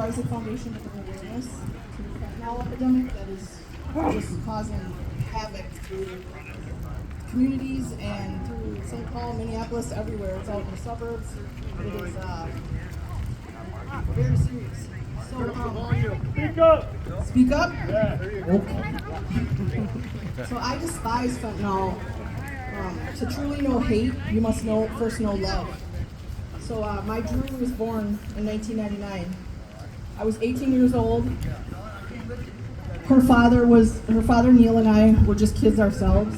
Issac Foundation to bring awareness to the fentanyl epidemic that is just causing havoc through communities and through St. Paul, Minneapolis, everywhere. It's out in the suburbs. It is very serious. So, Speak up! speak up? Yeah, there you go. Okay. So I despise fentanyl. To truly know hate, you must first know love. So my Drew was born in 1999. I was 18 years old. Her father Neil and I were just kids ourselves.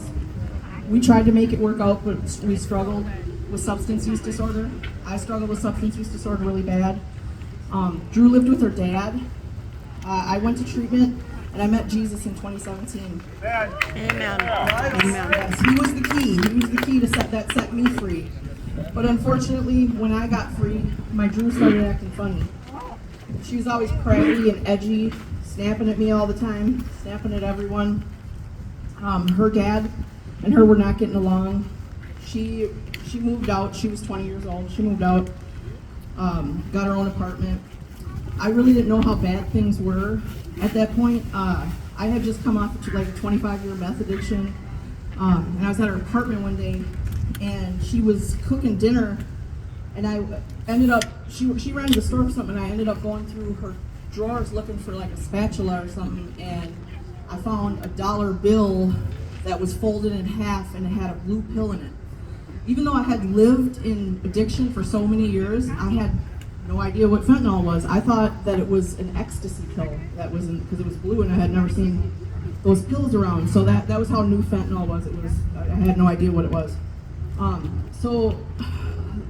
We tried to make it work out, but we struggled with substance use disorder. I struggled with substance use disorder really bad. Drew lived with her dad. I went to treatment, and I met Jesus in 2017. Amen. Yes, he was the key. He was the key to set me free. But unfortunately, when I got free, my Drew started acting funny. She was always crabby and edgy, snapping at me all the time, snapping at everyone. Her dad and her were not getting along. She moved out. She was 20 years old. She moved out, got her own apartment. I really didn't know how bad things were at that point. I had just come off of like a 25-year meth addiction, and I was at her apartment one day, and she was cooking dinner, and I ended up, she ran to the store for something, and I ended up going through her drawers looking for like a spatula or something, and I found a dollar bill that was folded in half, and it had a blue pill in it. Even though I had lived in addiction for so many years, I had no idea what fentanyl was. I thought that it was an ecstasy pill that was because it was blue, and I had never seen those pills around. So that was how new fentanyl was. I had no idea what it was. So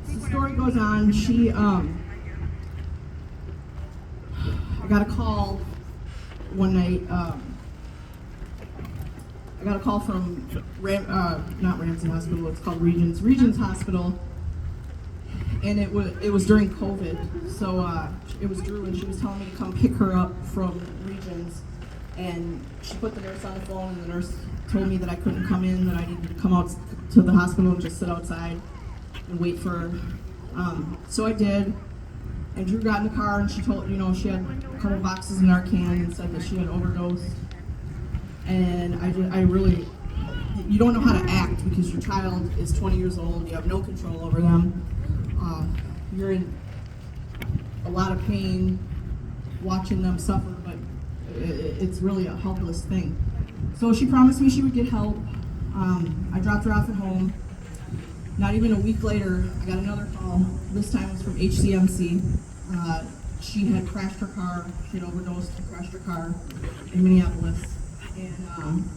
the story goes on. I got a call one night. I got a call from not Ramsey Hospital. It's called Regions Hospital. And it was during COVID, so it was Drew, and she was telling me to come pick her up from Regions, and she put the nurse on the phone, and the nurse told me that I couldn't come in, that I needed to come out to the hospital and just sit outside and wait for her. So I did, and Drew got in the car, and she told, she had a couple boxes of Narcan and said that she had overdosed, and I really, you don't know how to act because your child is 20 years old, you have no control over them. You're in a lot of pain watching them suffer, but it's really a helpless thing. So she promised me she would get help. I dropped her off at home. Not even a week later, I got another call. This time it was from HCMC. She had crashed her car. She had overdosed and crashed her car in Minneapolis. And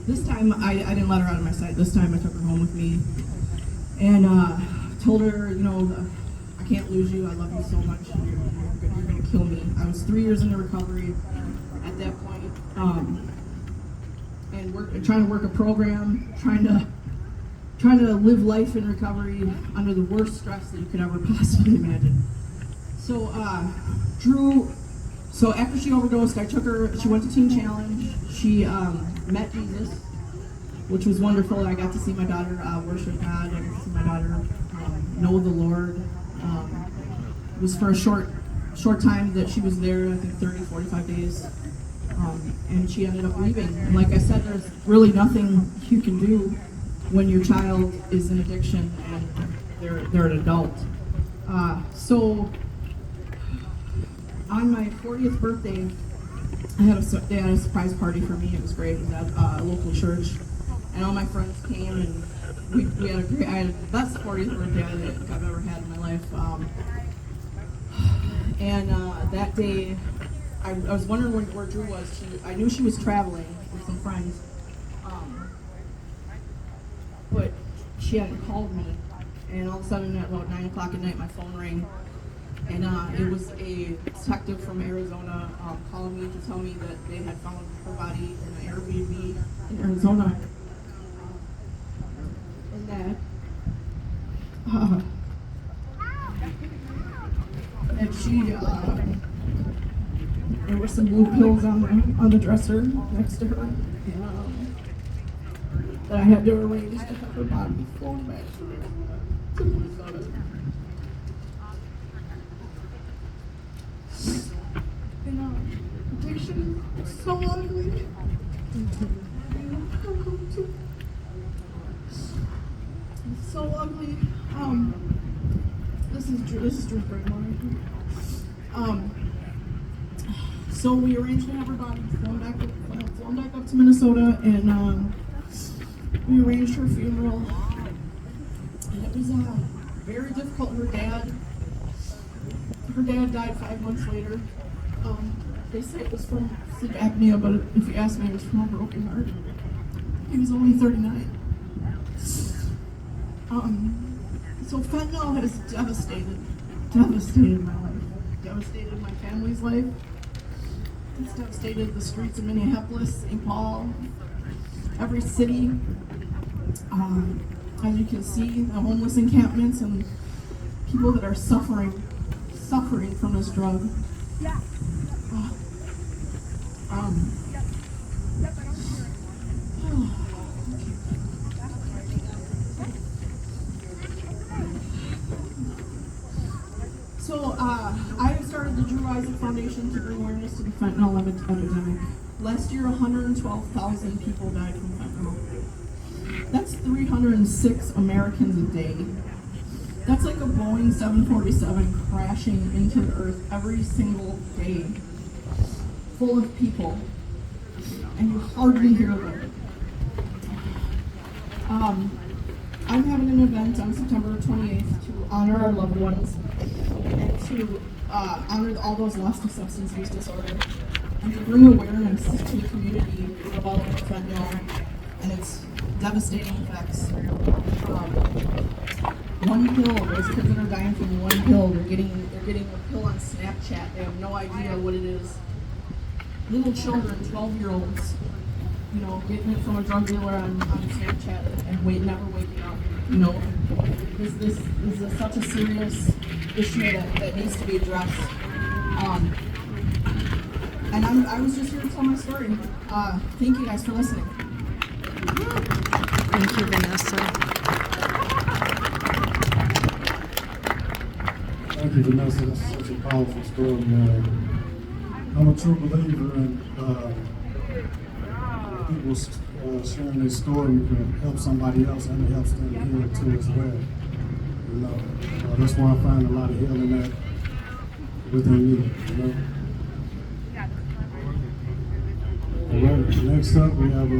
this time I didn't let her out of my sight. This time I took her home with me. And told her, I can't lose you. I love you so much. You're going to kill me. I was 3 years into recovery at that point, and trying to work a program, trying to live life in recovery under the worst stress that you could ever possibly imagine. So Drew. So after she overdosed, I took her. She went to Teen Challenge. She met Jesus, which was wonderful. I got to see my daughter worship God. I got to see my daughter know the Lord. It was for a short time that she was there, I think 30, 45 days. And she ended up leaving. And like I said, there's really nothing you can do when your child is in addiction and they're an adult. So on my 40th birthday, they had a surprise party for me. It was great. It was at a local church. And all my friends came, and I had the best 40th birthday I think I've ever had in my life. That day, I was wondering where Drew was. I knew she was traveling with some friends, but she hadn't called me. And all of a sudden, at about 9 o'clock at night, my phone rang, and it was a detective from Arizona calling me to tell me that they had found her body in an Airbnb in Arizona. And she, there were some blue pills on the dresser next to her, that I had to arrange to have her body flown back to Minnesota. So ugly. So ugly. This is Drew's grandma right here. So we arranged to have her body flown back up to Minnesota, and we arranged her funeral. And it was very difficult. Her dad died 5 months later. They say it was from sleep apnea, but if you ask me, it was from a broken heart. He was only 39. So fentanyl has devastated my life, devastated my family's life. It's devastated the streets of Minneapolis, St. Paul, every city. As you can see, the homeless encampments and people that are suffering from this drug. Yeah. So I started the Drew Isaac Foundation to bring awareness to the fentanyl epidemic. Last year, 112,000 people died from fentanyl. That's 306 Americans a day. That's like a Boeing 747 crashing into the earth every single day, full of people, and you hardly hear them. I'm having an event on September 28th to honor our loved ones and to honor all those lost to substance use disorder and to bring awareness to the community about fentanyl and its devastating effects. One pill, those kids that are dying from one pill, they're getting a pill on Snapchat. They have no idea what it is. Little children, 12-year-olds, getting it from a drug dealer on Snapchat and never waking up. This is such a serious issue that needs to be addressed. And I was just here to tell my story. Thank you guys for listening. Thank you, Vanessa. Thank you, Vanessa. That's such a powerful story. I'm a true believer in people sharing their story can help somebody else, and it helps them heal too as well. That's why I find a lot of healing that within me. All right, next up we have